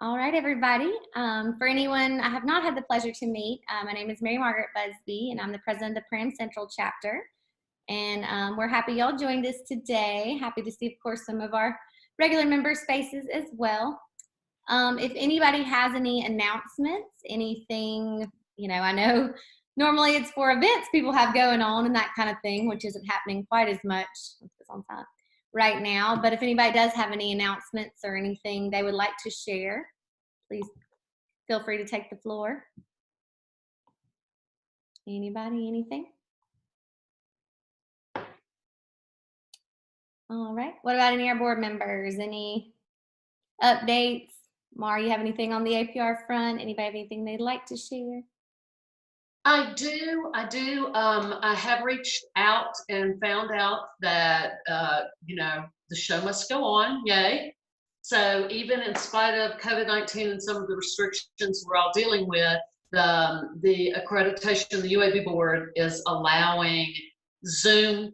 All right, everybody. For anyone I have not had the pleasure to meet, my name is Mary Margaret Busby, and I'm the president of the Param Central chapter. And we're happy y'all joined us today. Happy to see, of course, some of our regular member faces as well. If anybody has any announcements, anything, I know normally it's for events people have going on and that kind of thing, which isn't happening quite as much on time right now. But if anybody does have any announcements or anything they would like to share, please feel free to take the floor. Anybody, anything? All right. What about any of our board members? Any updates? Mara, you have anything on the APR front? Anybody have anything they'd like to share? I do. I have reached out and found out that, the show must go on. Yay. So even in spite of COVID-19 and some of the restrictions we're all dealing with, the accreditation, the UAB board is allowing Zoom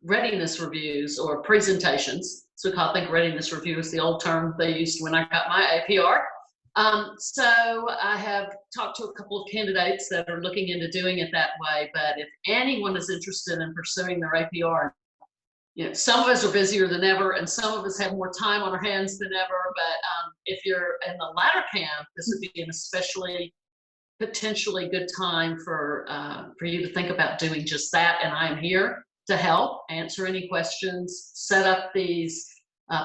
readiness reviews or presentations. So I think readiness review is the old term they used when I got my APR. So I have talked to a couple of candidates that are looking into doing it that way. But if anyone is interested in pursuing their APR, some of us are busier than ever, and some of us have more time on our hands than ever. But if you're in the latter camp, this would be an especially potentially good time for you to think about doing just that. And I am here to help answer any questions, set up these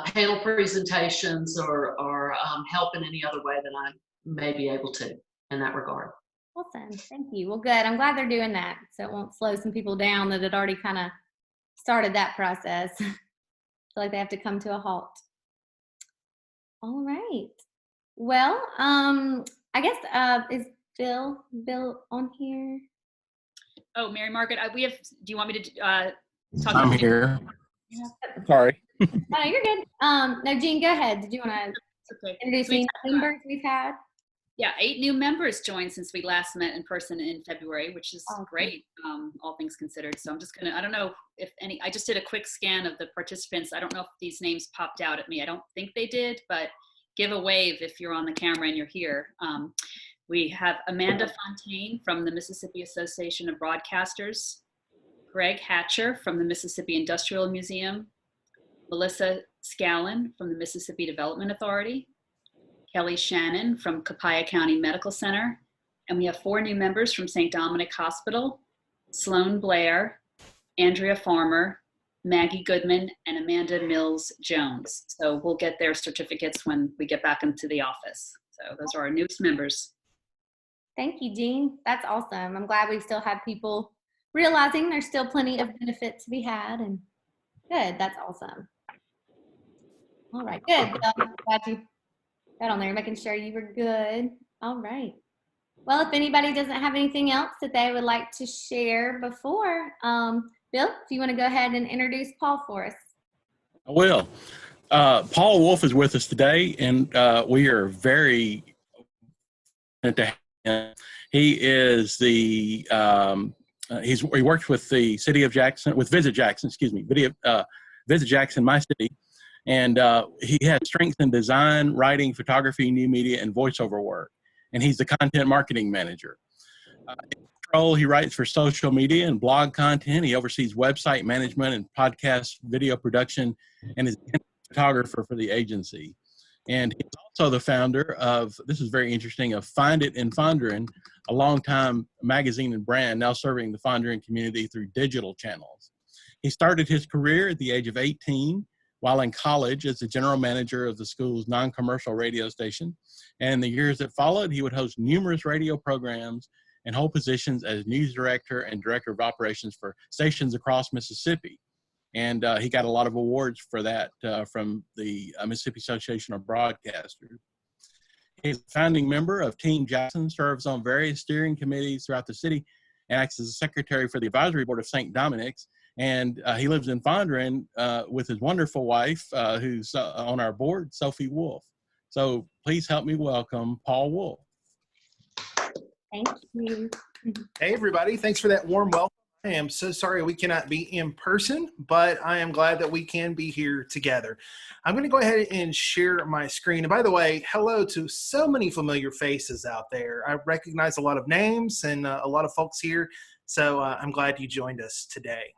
panel presentations, or help in any other way that I may be able to in that regard. Awesome. Thank you. Well, good. I'm glad they're doing that, so it won't slow some people down that had already kind of started that process. I feel like they have to come to a halt. All right. Well, I guess is Bill on here? Oh, Mary Margaret, do you want me to talk? I'm here. Yeah. Sorry. No, you're good. No, Jean, go ahead. Did you want to introduce any members we've had? Yeah, 8 new members joined since we last met in person in February, which is great, all things considered. So I'm just I don't know if any, I just did a quick scan of the participants. I don't know if these names popped out at me. I don't think they did, but give a wave if you're on the camera and you're here. We have Amanda Fontaine from the Mississippi Association of Broadcasters, Greg Hatcher from the Mississippi Industrial Museum, Melissa Scallon from the Mississippi Development Authority, Kelly Shannon from Copiah County Medical Center, and we have 4 new members from St. Dominic Hospital, Sloan Blair, Andrea Farmer, Maggie Goodman, and Amanda Mills Jones. So we'll get their certificates when we get back into the office. So those are our newest members. Thank you, Jean. That's awesome. I'm glad we still have people realizing there's still plenty of benefit to be had, and good. That's awesome. All right, good. Glad you got on there, making sure you were good. All right. Well, if anybody doesn't have anything else that they would like to share before, Bill, if you want to go ahead and introduce Paul for us. I will. Paul Wolf is with us today, and we are very to him. He is the he works with the city of Jackson, with Visit Jackson, Visit Jackson, my city. And he has strength in design, writing, photography, new media, and voiceover work. And he's the content marketing manager. He writes for social media and blog content. He oversees website management and podcast video production, and is a photographer for the agency. And he's also the founder of, this is very interesting, of Find It in Fondren, a longtime magazine and brand now serving the Fondren community through digital channels. He started his career at the age of 18 while in college as the general manager of the school's non-commercial radio station. And in the years that followed, he would host numerous radio programs and hold positions as news director and director of operations for stations across Mississippi. And he got a lot of awards for that from the Mississippi Association of Broadcasters. He's a founding member of Team Jackson, serves on various steering committees throughout the city, and acts as a secretary for the advisory board of St. Dominic's. And he lives in Fondren with his wonderful wife, who's on our board, Sophie Wolf. So please help me welcome Paul Wolf. Thank you. Hey, everybody. Thanks for that warm welcome. I am so sorry we cannot be in person, but I am glad that we can be here together. I'm going to go ahead and share my screen. And by the way, hello to so many familiar faces out there. I recognize a lot of names and a lot of folks here, so I'm glad you joined us today.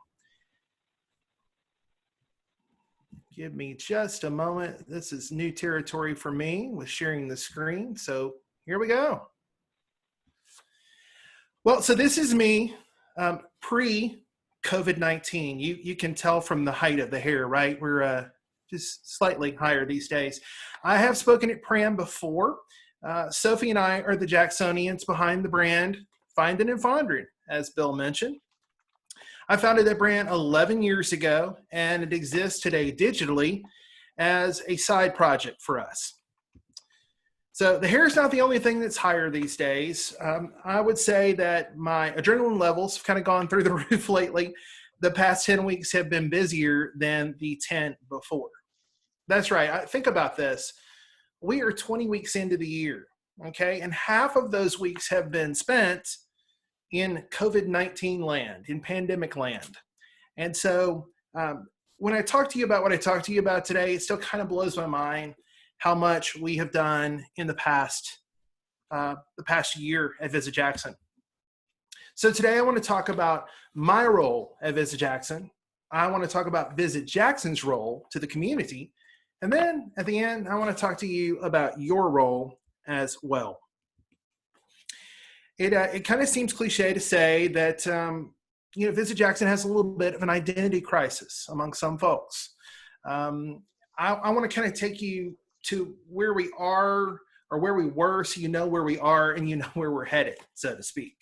Give me just a moment. This is new territory for me with sharing the screen, so here we go. Well, so this is me. Pre-COVID-19, you can tell from the height of the hair, right? We're just slightly higher these days. I have spoken at Pram before. Sophie and I are the Jacksonians behind the brand Findin' and Fondren, as Bill mentioned. I founded that brand 11 years ago, and it exists today digitally as a side project for us. So the hair is not the only thing that's higher these days. I would say that my adrenaline levels have kind of gone through the roof lately. The past 10 weeks have been busier than the 10 before. That's right. Think about this. We are 20 weeks into the year, okay? And half of those weeks have been spent in COVID-19 land, in pandemic land. And so when I talk to you about what I talked to you about today, it still kind of blows my mind how much we have done in the past year at Visit Jackson. So today I want to talk about my role at Visit Jackson. I want to talk about Visit Jackson's role to the community. And then at the end, I want to talk to you about your role as well. It kind of seems cliche to say that, Visit Jackson has a little bit of an identity crisis among some folks. I want to kind of take you to where we are or where we were, so you know where we are and you know where we're headed, so to speak.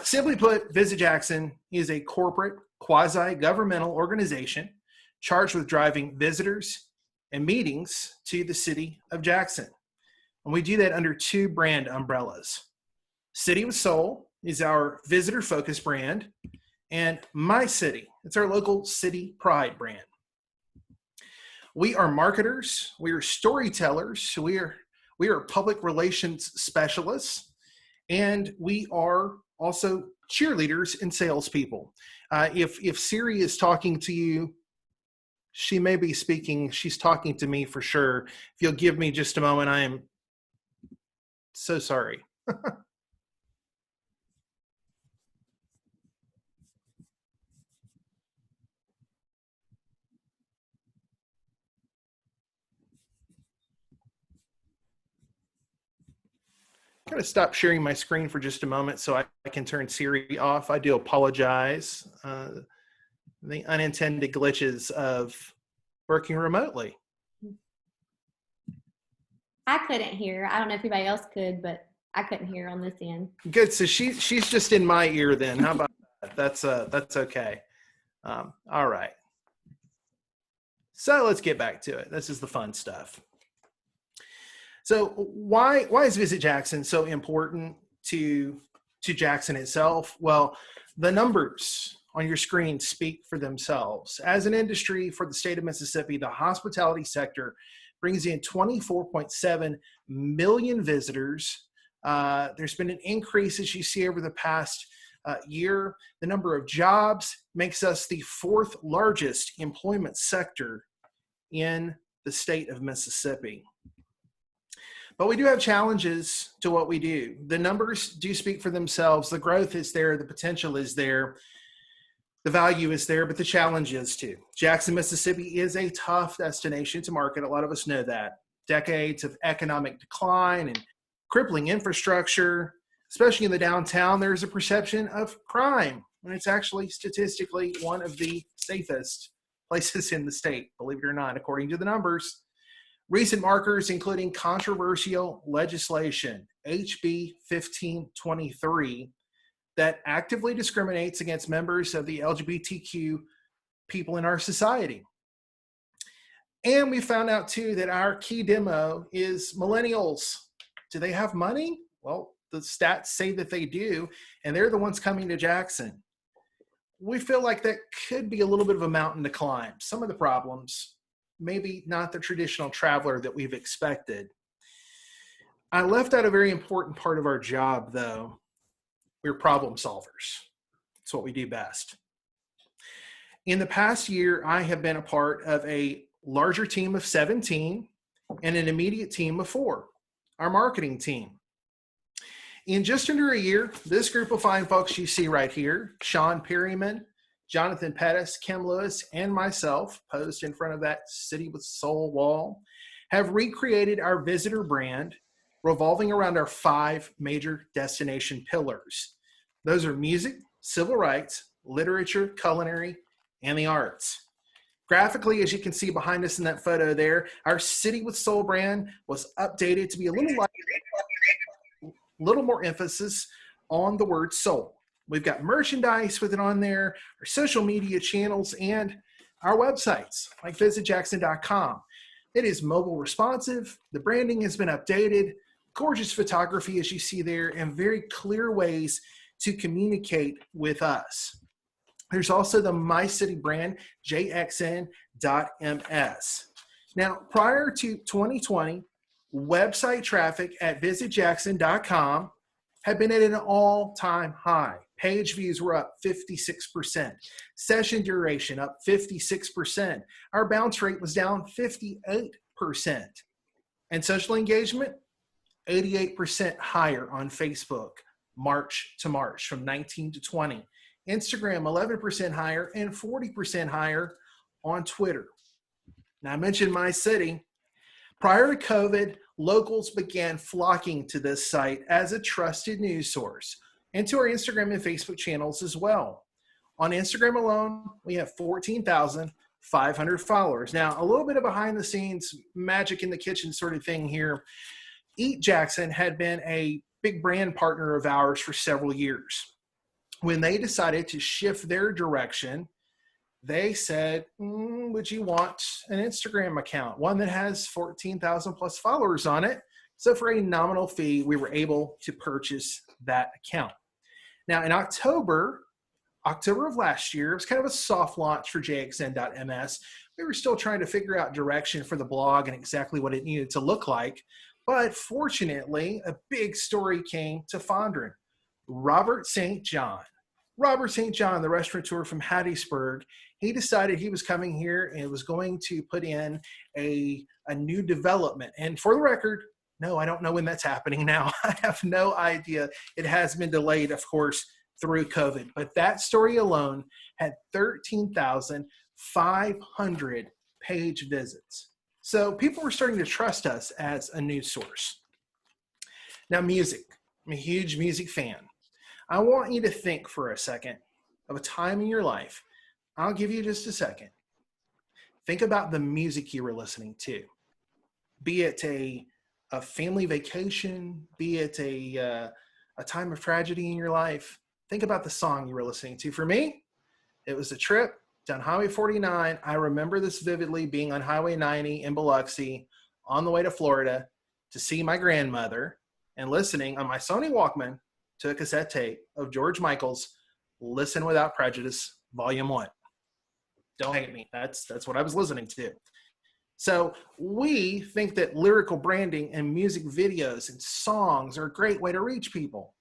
Simply put, Visit Jackson is a corporate, quasi-governmental organization charged with driving visitors and meetings to the city of Jackson. And we do that under two brand umbrellas. City with Soul is our visitor-focused brand, and My City, it's our local city pride brand. We are marketers, we are storytellers, we are public relations specialists, and we are also cheerleaders and salespeople. If Siri is talking to you, she may be speaking, she's talking to me for sure. If you'll give me just a moment, I am so sorry. I'm going to stop sharing my screen for just a moment so I can turn Siri off. I do apologize. The unintended glitches of working remotely. I couldn't hear. I don't know if anybody else could, but I couldn't hear on this end. Good. So she's just in my ear then. How about that? That's okay. All right. So let's get back to it. This is the fun stuff. So why is Visit Jackson so important to Jackson itself? Well, the numbers on your screen speak for themselves. As an industry for the state of Mississippi, the hospitality sector brings in 24.7 million visitors. There's been an increase, as you see, over the past year. The number of jobs makes us the fourth largest employment sector in the state of Mississippi. But we do have challenges to what we do. The numbers do speak for themselves. The growth is there. The potential is there. The value is there, but the challenge is too. Jackson, Mississippi is a tough destination to market. A lot of us know that. Decades of economic decline and crippling infrastructure, especially in the downtown, there's a perception of crime when it's actually statistically one of the safest places in the state, believe it or not, according to the numbers. Recent markers, including controversial legislation, HB 1523, that actively discriminates against members of the LGBTQ people in our society. And we found out too that our key demo is millennials. Do they have money? Well, the stats say that they do, and they're the ones coming to Jackson. We feel like that could be a little bit of a mountain to climb. Some of the problems, maybe not the traditional traveler that we've expected. I left out a very important part of our job, though. We're problem solvers. It's what we do best. In the past year, I have been a part of a larger team of 17 and an immediate team of 4, our marketing team. In just under a year, this group of fine folks you see right here, Sean Perryman, Jonathan Pettis, Kim Lewis, and myself, posed in front of that City with Soul wall, have recreated our visitor brand revolving around our 5 major destination pillars. Those are music, civil rights, literature, culinary, and the arts. Graphically, as you can see behind us in that photo there, our City with Soul brand was updated to be a little more emphasis on the word soul. We've got merchandise with it on there, our social media channels, and our websites like visitjackson.com. It is mobile responsive. The branding has been updated. Gorgeous photography, as you see there, and very clear ways to communicate with us. There's also the My City brand, jxn.ms. Now, prior to 2020, website traffic at visitjackson.com had been at an all-time high. Page views were up 56%. Session duration up 56%. Our bounce rate was down 58%. And social engagement, 88% higher on Facebook, March to March, from 19 to 20. Instagram, 11% higher, and 40% higher on Twitter. Now, I mentioned My City. Prior to COVID, locals began flocking to this site as a trusted news source, and to our Instagram and Facebook channels as well. On Instagram alone, we have 14,500 followers. Now, a little bit of behind the scenes magic in the kitchen sort of thing here. Eat Jackson had been a big brand partner of ours for several years. When they decided to shift their direction, they said, would you want an Instagram account? One that has 14,000 plus followers on it. So for a nominal fee, we were able to purchase that account. Now in October of last year, it was kind of a soft launch for jxn.ms. We were still trying to figure out direction for the blog and exactly what it needed to look like. But fortunately, a big story came to Fondren. Robert St. John, the restaurateur from Hattiesburg, he decided he was coming here and was going to put in a new development. And for the record, no, I don't know when that's happening now. I have no idea. It has been delayed, of course, through COVID. But that story alone had 13,500 page visits. So people were starting to trust us as a news source. Now, music. I'm a huge music fan. I want you to think for a second of a time in your life. I'll give you just a second. Think about the music you were listening to. Be it a family vacation, be it a time of tragedy in your life. Think about the song you were listening to. For me, it was a trip down Highway 49. I remember this vividly, being on Highway 90 in Biloxi on the way to Florida to see my grandmother and listening on my Sony Walkman to a cassette tape of George Michael's Listen Without Prejudice, Volume 1. Don't hate me. That's what I was listening to. So we think that lyrical branding and music videos and songs are a great way to reach people.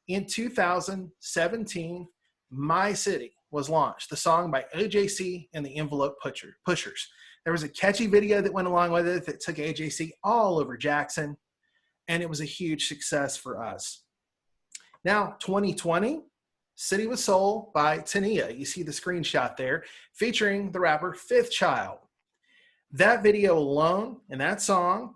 In 2017, My City was launched, the song by AJC and the Envelope Pushers. There was a catchy video that went along with it that took AJC all over Jackson, and it was a huge success for us. Now, 2020, City with Soul by Tania. You see the screenshot there, featuring the rapper Fifth Child. That video alone and that song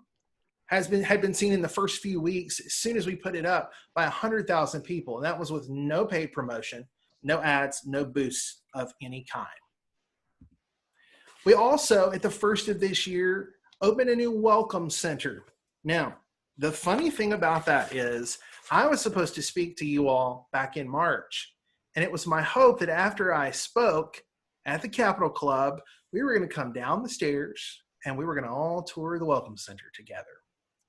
had been seen in the first few weeks, as soon as we put it up, by 100,000 people. And that was with no paid promotion, no ads, no boosts of any kind. We also, at the first of this year, opened a new welcome center. Now, the funny thing about that is I was supposed to speak to you all back in March. And it was my hope that after I spoke at the Capitol Club, we were going to come down the stairs and we were going to all tour the Welcome Center together.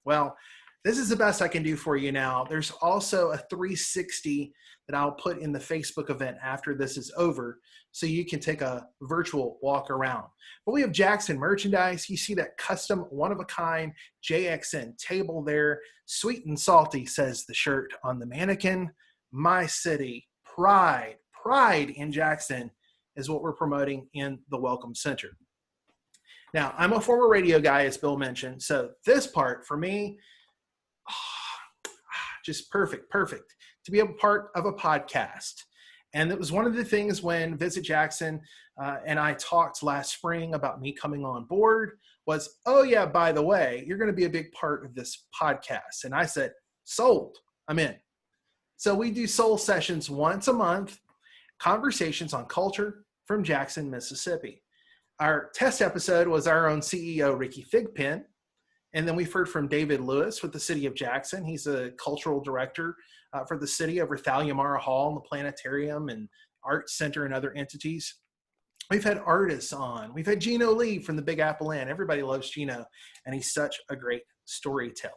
Well, this is the best I can do for you now. There's also a 360 that I'll put in the Facebook event after this is over, so you can take a virtual walk around. But we have Jackson merchandise. You see that custom, one-of-a-kind JXN table there. Sweet and salty, says the shirt on the mannequin. My City, pride pride in Jackson is what we're promoting in the Welcome Center. Now, I'm a former radio guy, as Bill mentioned, so this part for me, just perfect to be a part of a podcast. And it was one of the things when Visit Jackson and I talked last spring about me coming on board was, oh yeah, by the way, you're going to be a big part of this podcast. And I said, sold, I'm in. So we do soul sessions once a month, conversations on culture from Jackson, Mississippi. Our test episode was our own CEO, Ricky Thigpen. And then we've heard from David Lewis with the city of Jackson. He's a cultural director for the city over Thalia Mara Hall and the planetarium and arts center and other entities. We've had artists on. We've had Gino Lee from the Big Apple Inn. Everybody loves Gino, and he's such a great storyteller.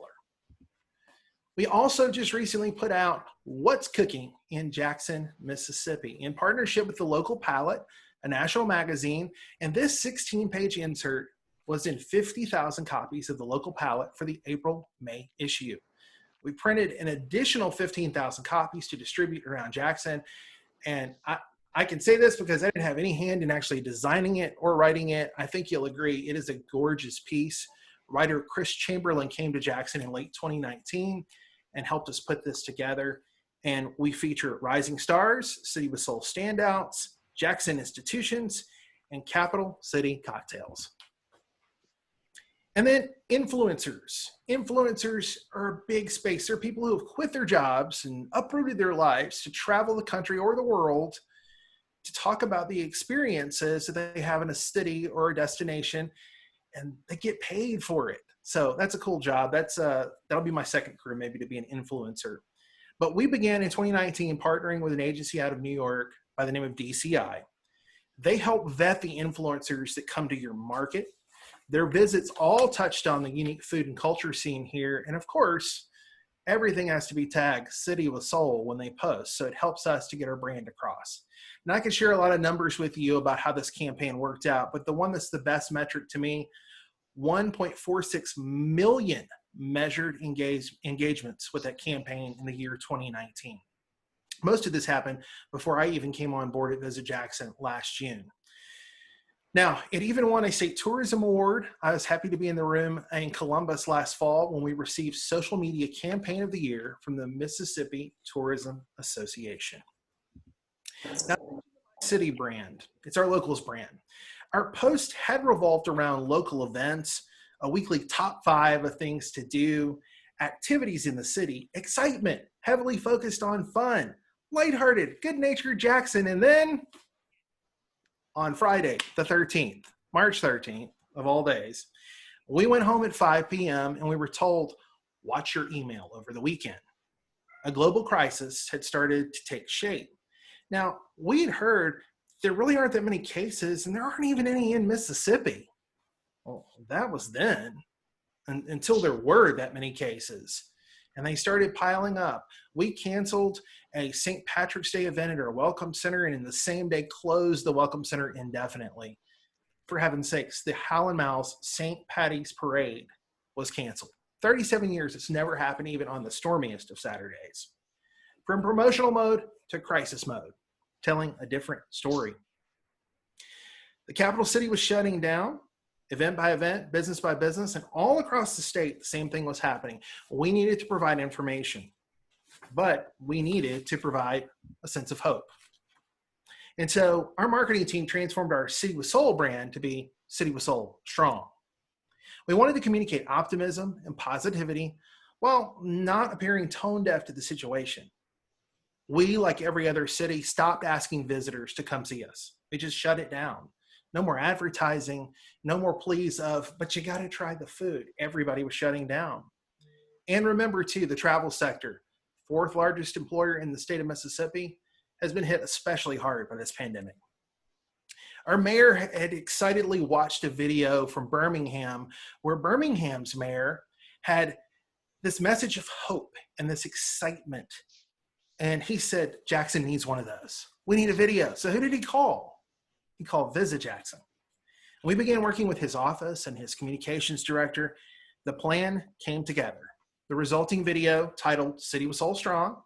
We also just recently put out What's Cooking in Jackson, Mississippi, in partnership with the Local Palette, a national magazine. And this 16-page insert was in 50,000 copies of the Local Palette for the April-May issue. We printed an additional 15,000 copies to distribute around Jackson. And I can say this because I didn't have any hand in actually designing it or writing it. I think you'll agree it is a gorgeous piece. Writer Chris Chamberlain came to Jackson in late 2019 and helped us put this together. And we feature rising stars, City with Soul standouts, Jackson institutions, and capital city cocktails. And then influencers. Influencers are a big space. They're people who have quit their jobs and uprooted their lives to travel the country or the world to talk about the experiences that they have in a city or a destination, and they get paid for it. So that's a cool job. That'll be my second career, maybe, to be an influencer. But we began in 2019 partnering with an agency out of New York by the name of DCI. They help vet the influencers that come to your market. Their visits all touched on the unique food and culture scene here. And of course, everything has to be tagged City with Soul when they post. So it helps us to get our brand across. And I can share a lot of numbers with you about how this campaign worked out. But the one that's the best metric to me, 1.46 million measured engagements with that campaign in the year 2019. Most of this happened before I even came on board at Visit Jackson last June. Now, it even won a state tourism award. I was happy to be in the room in Columbus last fall when we received Social Media Campaign of the Year from the Mississippi Tourism Association. Now, city brand, it's our locals brand. Our post had revolved around local events, a weekly top 5 of things to do, activities in the city, excitement, heavily focused on fun, lighthearted, good-natured Jackson, and then on Friday, the 13th, March 13th, of all days, we went home at 5 p.m. and we were told, watch your email over the weekend. A global crisis had started to take shape. Now, we had heard there really aren't that many cases, and there aren't even any in Mississippi. Well, that was then, until there were that many cases. And they started piling up. We canceled a St. Patrick's Day event at our Welcome Center, and in the same day closed the Welcome Center indefinitely. For heaven's sakes, the Howlin' Mouse St. Patty's Parade was canceled. 37 years, it's never happened even on the stormiest of Saturdays. From promotional mode to crisis mode, telling a different story. The capital city was shutting down, event by event, business by business, and all across the state, the same thing was happening. We needed to provide information, but we needed to provide a sense of hope. And so our marketing team transformed our City with Soul brand to be City with Soul Strong. We wanted to communicate optimism and positivity while not appearing tone deaf to the situation. We, like every other city, stopped asking visitors to come see us. We just shut it down. No more advertising, no more pleas of, but you got to try the food. Everybody was shutting down. And remember, too, the travel sector, 4th largest employer in the state of Mississippi, has been hit especially hard by this pandemic. Our mayor had excitedly watched a video from Birmingham where Birmingham's mayor had this message of hope and this excitement. And he said, Jackson needs one of those. We need a video. So who did he call? He called Visit Jackson. We began working with his office and his communications director. The plan came together. The resulting video, titled City with Soul Strong,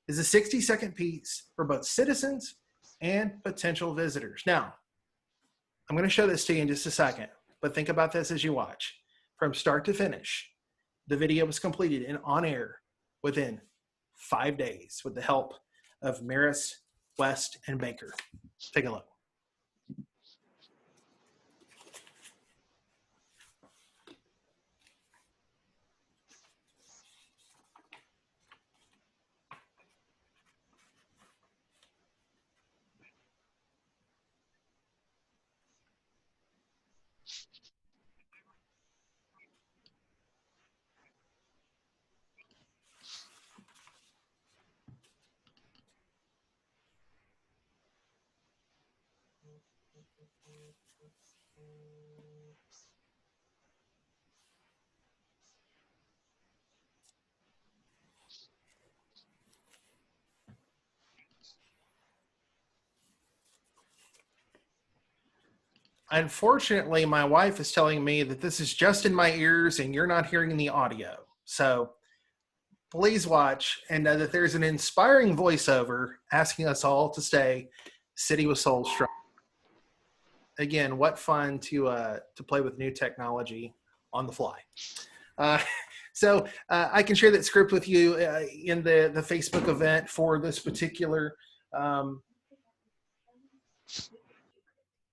is a 60-second piece for both citizens and potential visitors. Now, I'm going to show this to you in just a second, but think about this as you watch. From start to finish, the video was completed and on air within 5 days with the help of Maris, West, and Baker. Take a look. Unfortunately, my wife is telling me that this is just in my ears and you're not hearing the audio. So please watch and know that there's an inspiring voiceover asking us all to stay City with Soul strong. Again, what fun to play with new technology on the fly. So I can share that script with you in the Facebook event for this particular.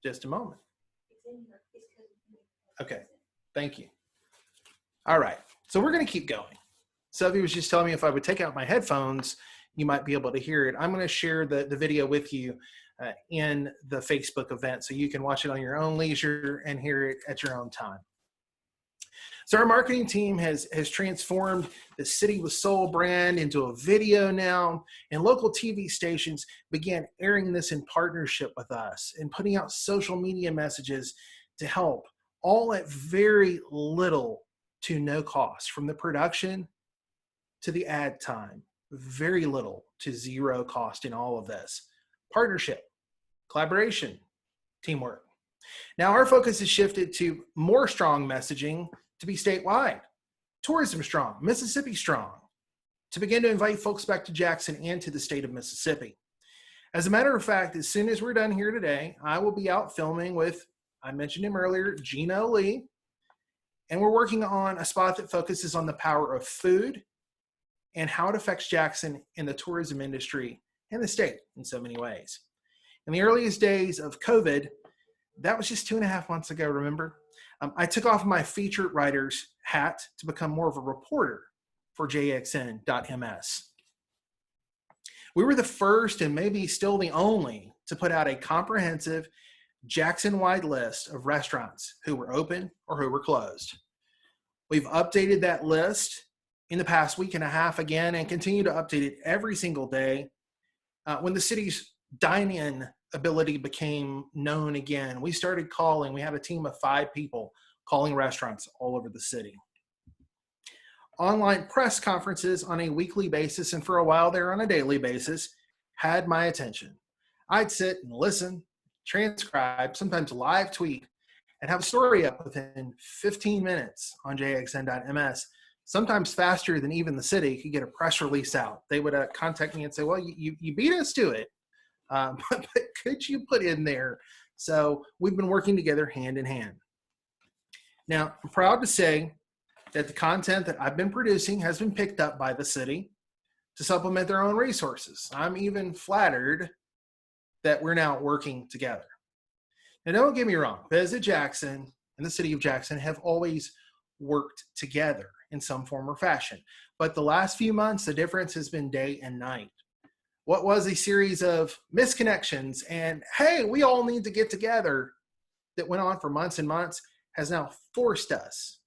Just a moment. Okay, thank you. All right, so we're going to keep going. Sylvia was just telling me if I would take out my headphones, you might be able to hear it. I'm going to share the video with you in the Facebook event so you can watch it on your own leisure and hear it at your own time. So our marketing team has transformed the City with Soul brand into a video now, and local TV stations began airing this in partnership with us and putting out social media messages to help, all at very little to no cost, from the production to the ad time, very little to zero cost in all of this. Partnership, collaboration, teamwork. Now our focus has shifted to more strong messaging to be statewide, tourism strong, Mississippi strong, to begin to invite folks back to Jackson and to the state of Mississippi. As a matter of fact, as soon as we're done here today, I will be out filming with, I mentioned him earlier, Gino Lee, and we're working on a spot that focuses on the power of food and how it affects Jackson in the tourism industry and the state in so many ways. In the earliest days of COVID, that was just 2.5 months ago, remember? I took off my feature writer's hat to become more of a reporter for JXN.ms. We were the first and maybe still the only to put out a comprehensive Jackson-wide list of restaurants who were open or who were closed. We've updated that list in the past week and a half again and continue to update it every single day. When the city's dine-in ability became known again, we started calling. We had a team of 5 people calling restaurants all over the city. Online press conferences on a weekly basis, and for a while there on a daily basis, had my attention. I'd sit and listen, transcribe, sometimes live tweet, and have a story up within 15 minutes on JXN.ms, sometimes faster than even the city could get a press release out. They would contact me and say, well, you beat us to it, but could you put in there? So we've been working together hand in hand. Now, I'm proud to say that the content that I've been producing has been picked up by the city to supplement their own resources. I'm even flattered that we're now working together. Now, don't get me wrong, Visit Jackson and the city of Jackson have always worked together in some form or fashion. But the last few months, the difference has been day and night. What was a series of misconnections and, hey, we all need to get together, that went on for months and months, has now forced us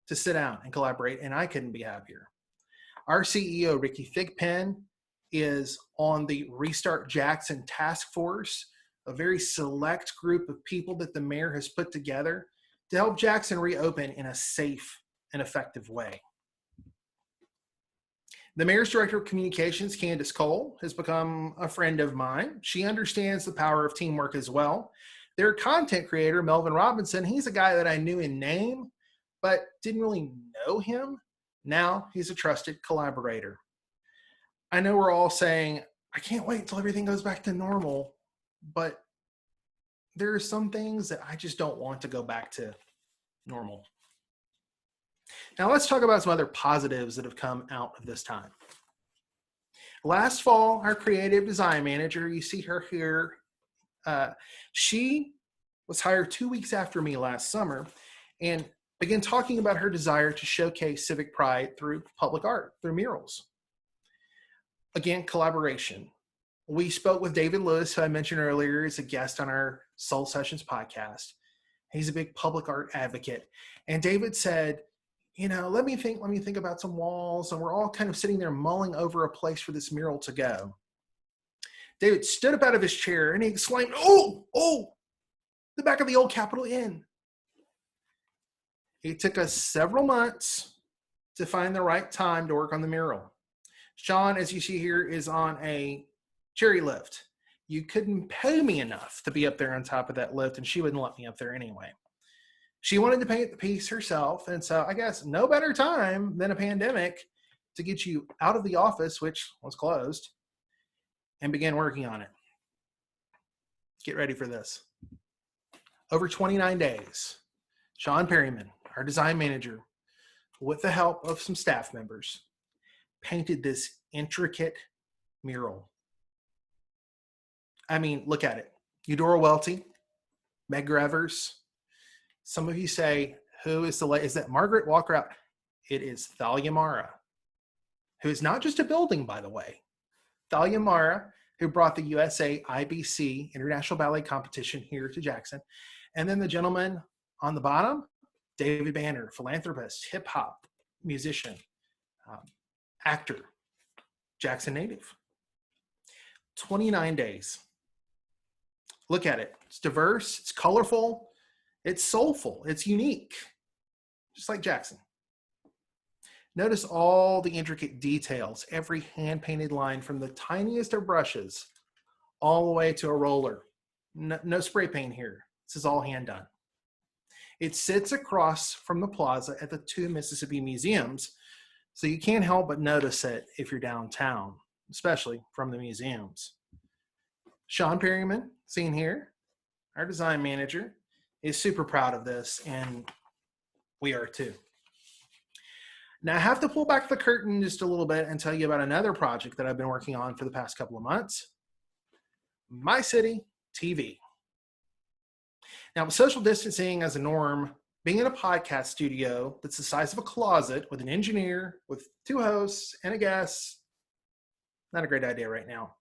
to sit down and collaborate, and I couldn't be happier. Our CEO, Ricky Thigpen, is on the Restart Jackson Task Force, a very select group of people that the mayor has put together to help Jackson reopen in a safe and effective way. The mayor's director of communications, Candace Cole, has become a friend of mine. She understands the power of teamwork as well. Their content creator, Melvin Robinson, he's a guy that I knew in name, but didn't really know him. Now he's a trusted collaborator. I know we're all saying, I can't wait until everything goes back to normal. but there are some things that I just don't want to go back to normal. Now let's talk about some other positives that have come out of this time. Last fall, our creative design manager, you see her here, she was hired 2 weeks after me last summer and began talking about her desire to showcase civic pride through public art, through murals. Again, collaboration. We spoke with David Lewis, who I mentioned earlier, as a guest on our Soul Sessions podcast. He's a big public art advocate. And David said, let me think about some walls. And we're all kind of sitting there mulling over a place for this mural to go. David stood up out of his chair and he exclaimed, oh, the back of the old Capitol Inn. It took us several months to find the right time to work on the mural. Sean, as you see here, is on a cherry lift. You couldn't pay me enough to be up there on top of that lift, and she wouldn't let me up there anyway. She wanted to paint the piece herself, and so I guess no better time than a pandemic to get you out of the office, which was closed, and begin working on it. Get ready for this. Over 29 days, Sean Perryman, our design manager, with the help of some staff members, painted this intricate mural. I mean, look at it. Eudora Welty, Meg Revers. Some of you say, who is is that Margaret Walker out? It is Thalia Mara, who is not just a building, by the way. Thalia Mara, who brought the USA IBC International Ballet Competition here to Jackson. And then the gentleman on the bottom, David Banner, philanthropist, hip hop musician, actor, Jackson native. 29 days. Look at it. It's diverse, it's colorful, it's soulful, it's unique, just like Jackson. Notice all the intricate details, every hand-painted line from the tiniest of brushes all the way to a roller. No spray paint here. This is all hand done. It sits across from the plaza at the two Mississippi museums, so you can't help but notice it if you're downtown, especially from the museums. Sean Perryman, seen here, our design manager, is super proud of this, and we are too. Now I have to pull back the curtain just a little bit and tell you about another project that I've been working on for the past couple of months. My City TV. Now, with social distancing as a norm, being in a podcast studio that's the size of a closet with an engineer, with two hosts and a guest, not a great idea right now.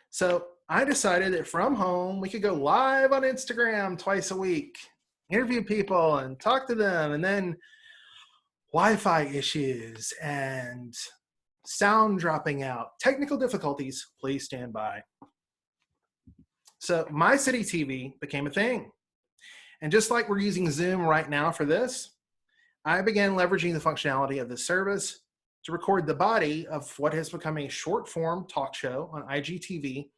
So I decided that from home, we could go live on Instagram twice a week, interview people and talk to them, and then Wi-Fi issues and sound dropping out, technical difficulties, please stand by. So My City TV became a thing. And just like we're using Zoom right now for this, I began leveraging the functionality of this service to record the body of what has become a short form talk show on IGTV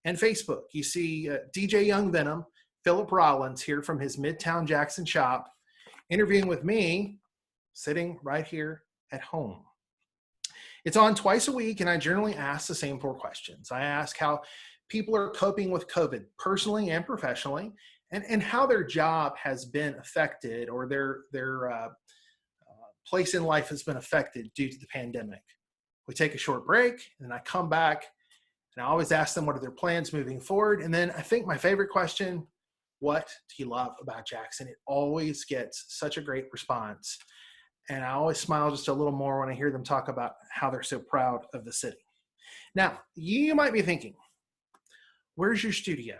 and Facebook. You see DJ Young Venom, Philip Rollins here from his Midtown Jackson shop, interviewing with me, sitting right here at home. It's on twice a week, and I generally ask the same 4 questions. I ask how people are coping with COVID personally and professionally, and how their job has been affected, or their place in life has been affected due to the pandemic. We take a short break, and then I come back, and I always ask them what are their plans moving forward. And then I think my favorite question, what do you love about Jackson? It always gets such a great response. And I always smile just a little more when I hear them talk about how they're so proud of the city. Now, you might be thinking, where's your studio?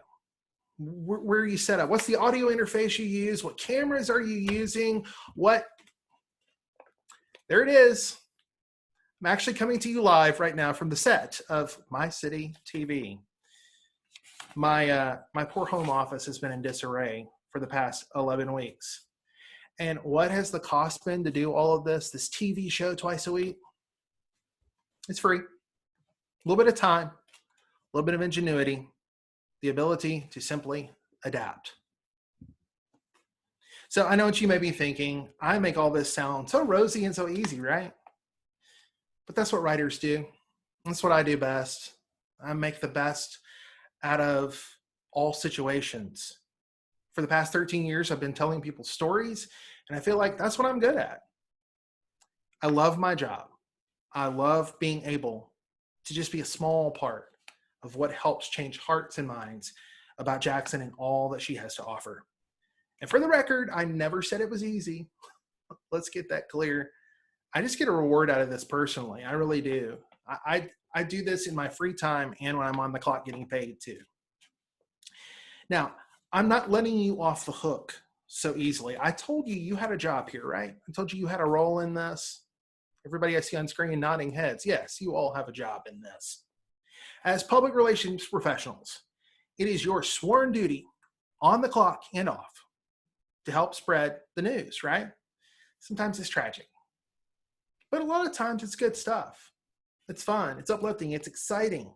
Where are you set up? What's the audio interface you use? What cameras are you using? There it is. I'm actually coming to you live right now from the set of My City TV. My poor home office has been in disarray for the past 11 weeks. And what has the cost been to do all of this TV show twice a week? It's free. A little bit of time, a little bit of ingenuity, the ability to simply adapt. So I know what you may be thinking. I make all this sound so rosy and so easy, right? But that's what writers do. That's what I do best. I make the best out of all situations. For the past 13 years, I've been telling people stories, and I feel like that's what I'm good at. I love my job. I love being able to just be a small part of what helps change hearts and minds about Jackson and all that she has to offer. And for the record, I never said it was easy. Let's get that clear. I just get a reward out of this personally. I really do. I do this in my free time and when I'm on the clock getting paid too. Now, I'm not letting you off the hook so easily. I told you you had a job here, right? I told you you had a role in this. Everybody I see on screen nodding heads. Yes, you all have a job in this. As public relations professionals, it is your sworn duty on the clock and off to help spread the news, right? Sometimes it's tragic, but a lot of times it's good stuff. It's fun, it's uplifting, it's exciting.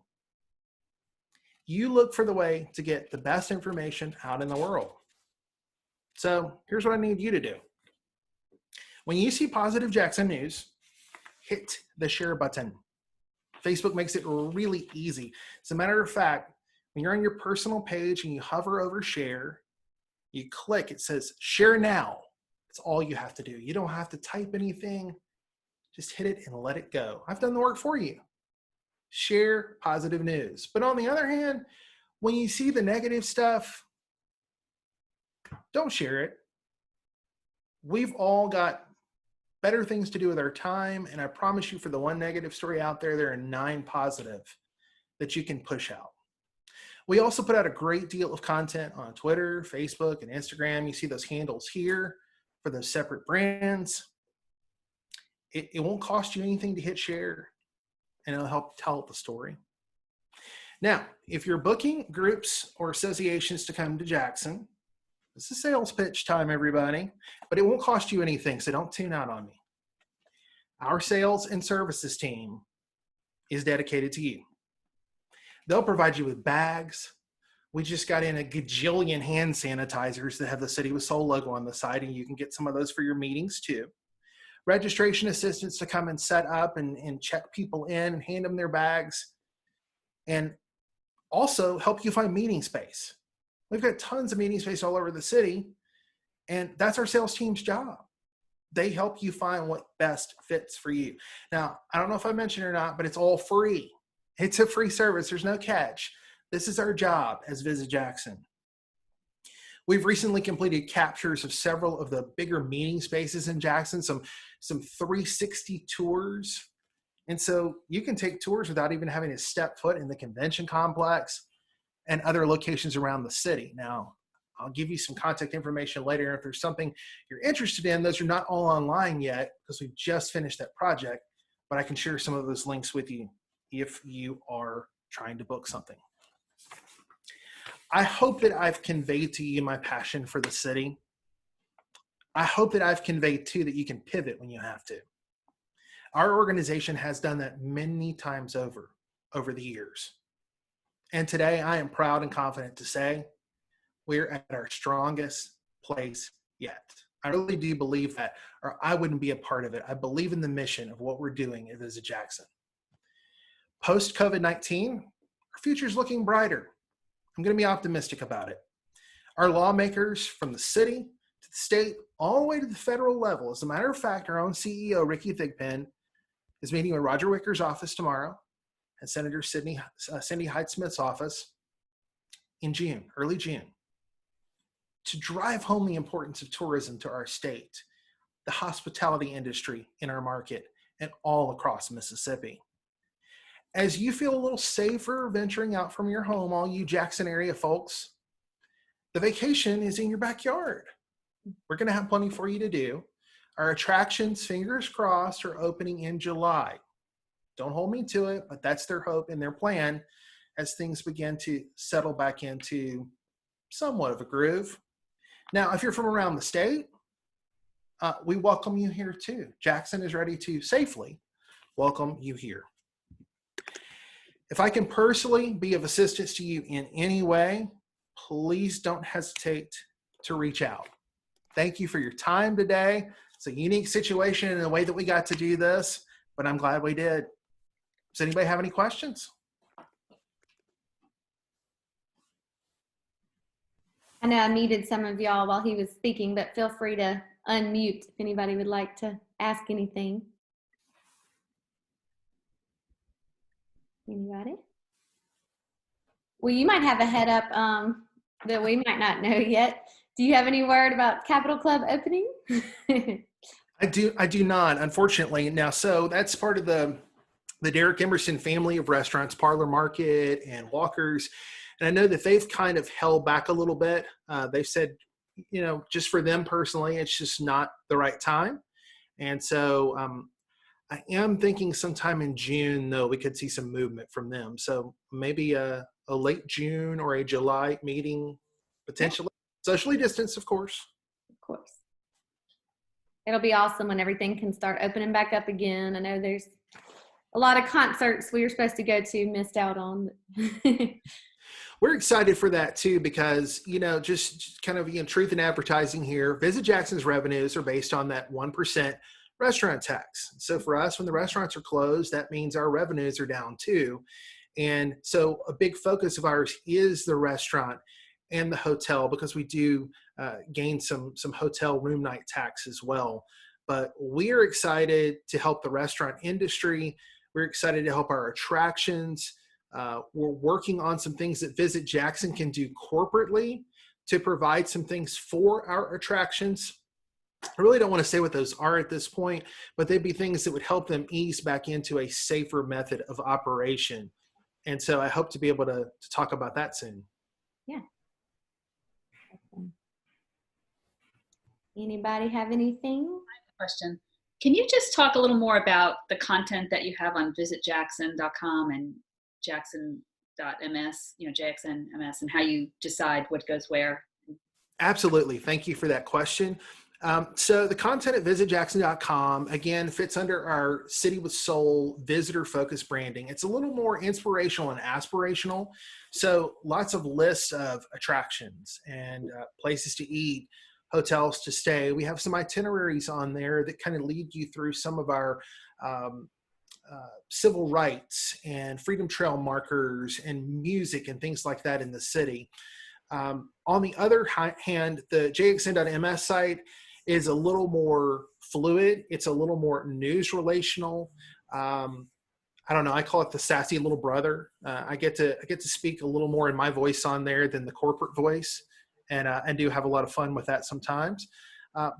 You look for the way to get the best information out in the world. So here's what I need you to do. When you see positive Jackson news, hit the share button. Facebook makes it really easy. As a matter of fact, when you're on your personal page and you hover over share, you click, it says share now. That's all you have to do. You don't have to type anything. Just hit it and let it go. I've done the work for you. Share positive news. But on the other hand, when you see the negative stuff, don't share it. We've all got better things to do with our time, and I promise you, for the one negative story out there, there are 9 positive that you can push out. We also put out a great deal of content on Twitter, Facebook, and Instagram. You see those handles here for those separate brands. It won't cost you anything to hit share, and it'll help tell the story. Now, if you're booking groups or associations to come to Jackson, this is sales pitch time, everybody, but it won't cost you anything, so don't tune out on me. Our sales and services team is dedicated to you. They'll provide you with bags. We just got in a gajillion hand sanitizers that have the City with Soul logo on the side, and you can get some of those for your meetings too. Registration assistants to come and set up and check people in and hand them their bags, and also help you find meeting space. We've got tons of meeting space all over the city, and that's our sales team's job. They help you find what best fits for you. Now, I don't know if I mentioned it or not, but it's all free. It's a free service. There's no catch. This is our job as Visit Jackson. We've recently completed captures of several of the bigger meeting spaces in Jackson, some 360 tours. And so you can take tours without even having to step foot in the convention complex and other locations around the city. Now, I'll give you some contact information later. If there's something you're interested in, those are not all online yet because we've just finished that project, but I can share some of those links with you if you are trying to book something. I hope that I've conveyed to you my passion for the city. I hope that I've conveyed too that you can pivot when you have to. Our organization has done that many times over the years. And today I am proud and confident to say we're at our strongest place yet. I really do believe that, or I wouldn't be a part of it. I believe in the mission of what we're doing at Visit Jackson. Post-COVID-19, our future is looking brighter. I'm going to be optimistic about it. Our lawmakers from the city to the state, all the way to the federal level. As a matter of fact, our own CEO, Ricky Thigpen, is meeting with Roger Wicker's office tomorrow and Senator Cindy Hyde-Smith's office in June, early June, to drive home the importance of tourism to our state, the hospitality industry in our market, and all across Mississippi. As you feel a little safer venturing out from your home, all you Jackson area folks, the vacation is in your backyard. We're going to have plenty for you to do. Our attractions, fingers crossed, are opening in July. Don't hold me to it, but that's their hope and their plan as things begin to settle back into somewhat of a groove. Now, if you're from around the state, we welcome you here too. Jackson is ready to safely welcome you here. If I can personally be of assistance to you in any way, please don't hesitate to reach out. Thank you for your time today. It's a unique situation in the way that we got to do this, but I'm glad we did. Does anybody have any questions? I know I muted some of y'all while he was speaking, but feel free to unmute if anybody would like to ask anything. Anybody? Well, you might have a head up that we might not know yet. Do you have any word about Capital Club opening? I do not, unfortunately. Now, so that's part of the Derek Emerson family of restaurants, Parlor Market and Walker's. And I know that they've kind of held back a little bit. They've said, just for them personally, it's just not the right time. And so I am thinking sometime in June, though, we could see some movement from them. So maybe a late June or a July meeting, potentially. Socially distanced, of course. Of course. It'll be awesome when everything can start opening back up again. I know there's a lot of concerts we were supposed to go to, missed out on. We're excited for that too, because, just kind of, truth in advertising here, Visit Jackson's revenues are based on that 1% restaurant tax. So for us, when the restaurants are closed, that means our revenues are down too. And so a big focus of ours is the restaurant and the hotel, because we do gain some hotel room night tax as well. But we're excited to help the restaurant industry. We're excited to help our attractions. We're working on some things that Visit Jackson can do corporately to provide some things for our attractions. I really don't want to say what those are at this point, but they'd be things that would help them ease back into a safer method of operation. And so I hope to be able to talk about that soon. Yeah. Anybody have anything? Question. Can you just talk a little more about the content that you have on visitjackson.com and jackson.ms, JXNMS, and how you decide what goes where? Absolutely. Thank you for that question. So the content at visitjackson.com, again, fits under our City with Soul visitor-focused branding. It's a little more inspirational and aspirational. So lots of lists of attractions and places to eat, hotels to stay. We have some itineraries on there that kind of lead you through some of our civil rights and freedom trail markers and music and things like that in the city. On the other hand, the jxn.ms site is a little more fluid. It's a little more news relational. I don't know. I call it the sassy little brother. I get to speak a little more in my voice on there than the corporate voice, and do have a lot of fun with that sometimes.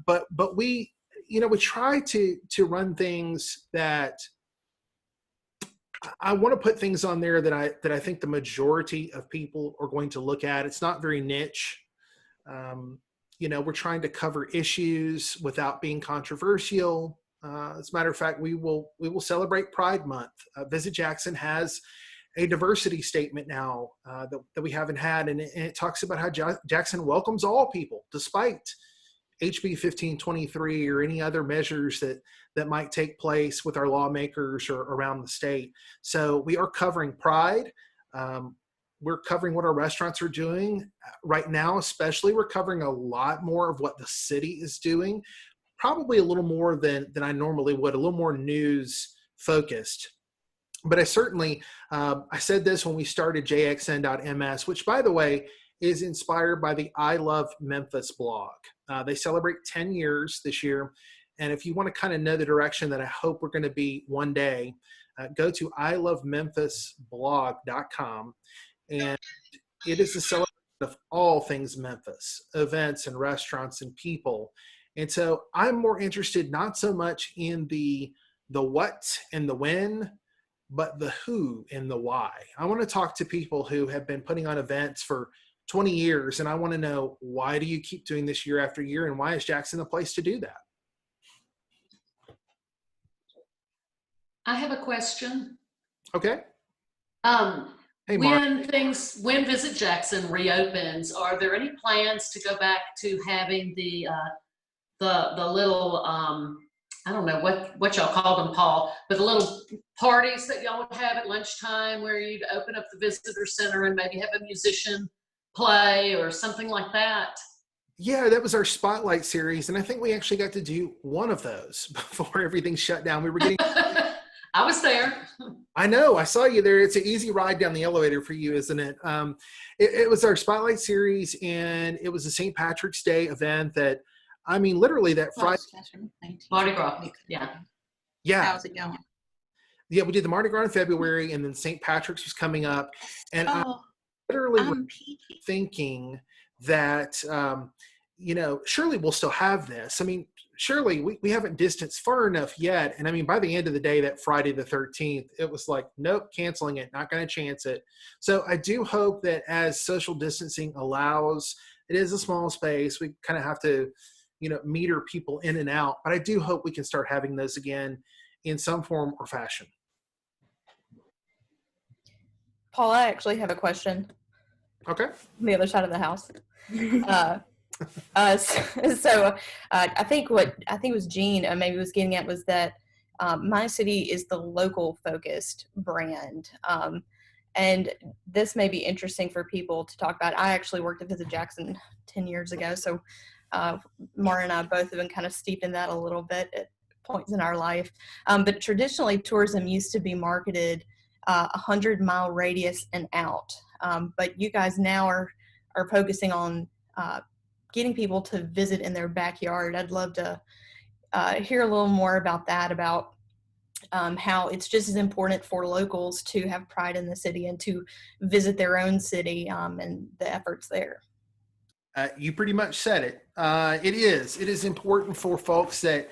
But we try to run things that I want to put things on there that I think the majority of people are going to look at. It's not very niche. We're trying to cover issues without being controversial. As a matter of fact, we will celebrate Pride Month. Visit Jackson has a diversity statement now that we haven't had, and it talks about how Jackson welcomes all people, despite HB 1523 or any other measures that might take place with our lawmakers or around the state. So we are covering Pride. We're covering what our restaurants are doing right now, especially. We're covering a lot more of what the city is doing, probably a little more than I normally would, a little more news focused. But I certainly, I said this when we started jxn.ms, which, by the way, is inspired by the I Love Memphis blog. They celebrate 10 years this year. And if you want to kind of know the direction that I hope we're going to be one day, go to ilovememphisblog.com. And it is a celebration of all things Memphis, events and restaurants and people. And so I'm more interested not so much in the what and the when, but the who and the why. I want to talk to people who have been putting on events for 20 years, and I want to know, why do you keep doing this year after year, and why is Jackson the place to do that? I have a question. Okay. Hey, When Visit Jackson reopens, are there any plans to go back to having the little I don't know what y'all call them, Paul, but the little parties that y'all would have at lunchtime where you'd open up the visitor center and maybe have a musician play or something like that? Yeah, that was our Spotlight series, and I think we actually got to do one of those before everything shut down. We were getting I was there. I know. I saw you there. It's an easy ride down the elevator for you, isn't it? It was our Spotlight series, and it was a St. Patrick's Day event that, I mean, literally that Friday. Mardi Gras. Yeah. Yeah. How's it going? Yeah, we did the Mardi Gras in February, and then St. Patrick's was coming up. And I Oh, literally was I'm peachy. thinking that, surely we'll still have this. I mean, surely we haven't distanced far enough yet. And I mean, by the end of the day, that Friday the 13th, it was like, nope, canceling it, not going to chance it. So I do hope that as social distancing allows, it is a small space. We kind of have to, meter people in and out. But I do hope we can start having those again in some form or fashion. Paul, I actually have a question Okay. on the other side of the house. I think it was Gene maybe was getting at was that My City is the local focused brand. And this may be interesting for people to talk about. I actually worked at Visit Jackson 10 years ago. So Mara and I both have been kind of steeped in that a little bit at points in our life. But traditionally tourism used to be marketed 100-mile radius and out. But you guys now are focusing on getting people to visit in their backyard. I'd love to hear a little more about that, about how it's just as important for locals to have pride in the city and to visit their own city and the efforts there. You pretty much said it. It is important for folks that,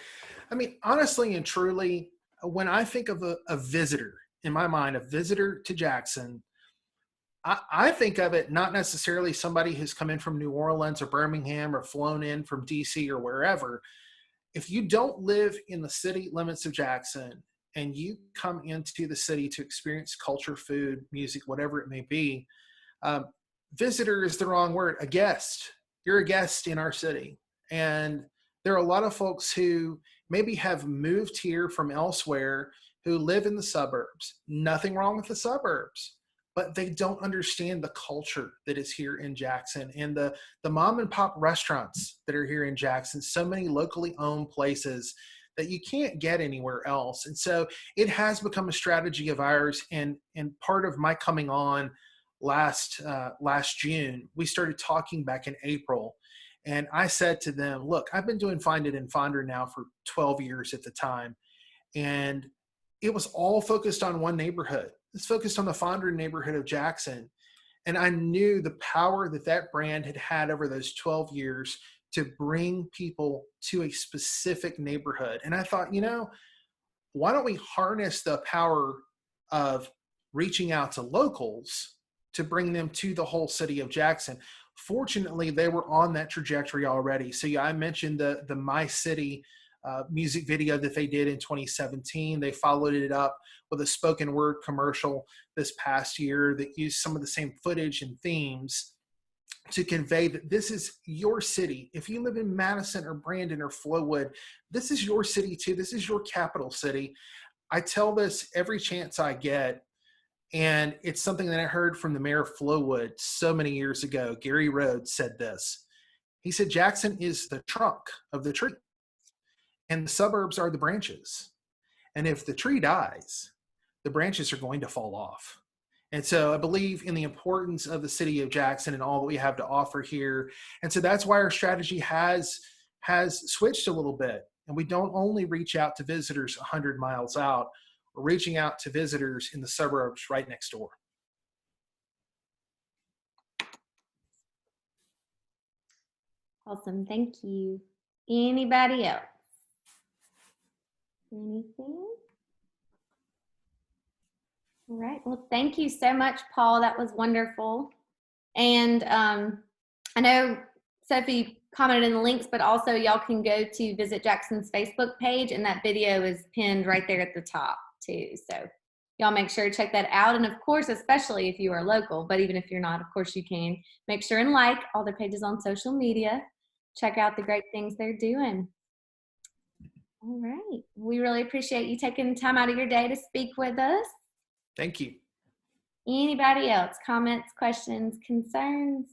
I mean, honestly and truly, when I think of a visitor, in my mind, a visitor to Jackson, I think of it not necessarily somebody who's come in from New Orleans or Birmingham or flown in from DC or wherever. If you don't live in the city limits of Jackson and you come into the city to experience culture, food, music, whatever it may be, visitor is the wrong word, a guest. You're a guest in our city. And there are a lot of folks who maybe have moved here from elsewhere who live in the suburbs. Nothing wrong with the suburbs, but they don't understand the culture that is here in Jackson and the mom and pop restaurants that are here in Jackson, so many locally owned places that you can't get anywhere else. And so it has become a strategy of ours. And part of my coming on last June, we started talking back in April. And I said to them, look, I've been doing Find It and Fonder now for 12 years at the time. And it was all focused on one neighborhood. It's focused on the Fonder neighborhood of Jackson. And I knew the power that brand had over those 12 years to bring people to a specific neighborhood. And I thought, why don't we harness the power of reaching out to locals to bring them to the whole city of Jackson? Fortunately, they were on that trajectory already. So yeah, I mentioned the My City music video that they did in 2017. They followed it up with a spoken word commercial this past year that used some of the same footage and themes to convey that this is your city. If you live in Madison or Brandon or Flowood, this is your city too. This is your capital city. I tell this every chance I get, and it's something that I heard from the mayor of Flowood so many years ago. Gary Rhodes said this. He said, Jackson is the trunk of the tree, and the suburbs are the branches. And if the tree dies, the branches are going to fall off. And so I believe in the importance of the city of Jackson and all that we have to offer here. And so that's why our strategy has switched a little bit. And we don't only reach out to visitors 100 miles out, we're reaching out to visitors in the suburbs right next door. Awesome. Thank you. Anybody else? Anything? All right. Well, thank you so much, Paul. That was wonderful. And I know Sophie commented in the links, but also y'all can go to Visit Jackson's Facebook page, and that video is pinned right there at the top too. So y'all make sure to check that out. And of course, especially if you are local, but even if you're not, of course you can make sure and like all their pages on social media. Check out the great things they're doing. All right. We really appreciate you taking time out of your day to speak with us. Thank you. Anybody else? Comments, questions, concerns?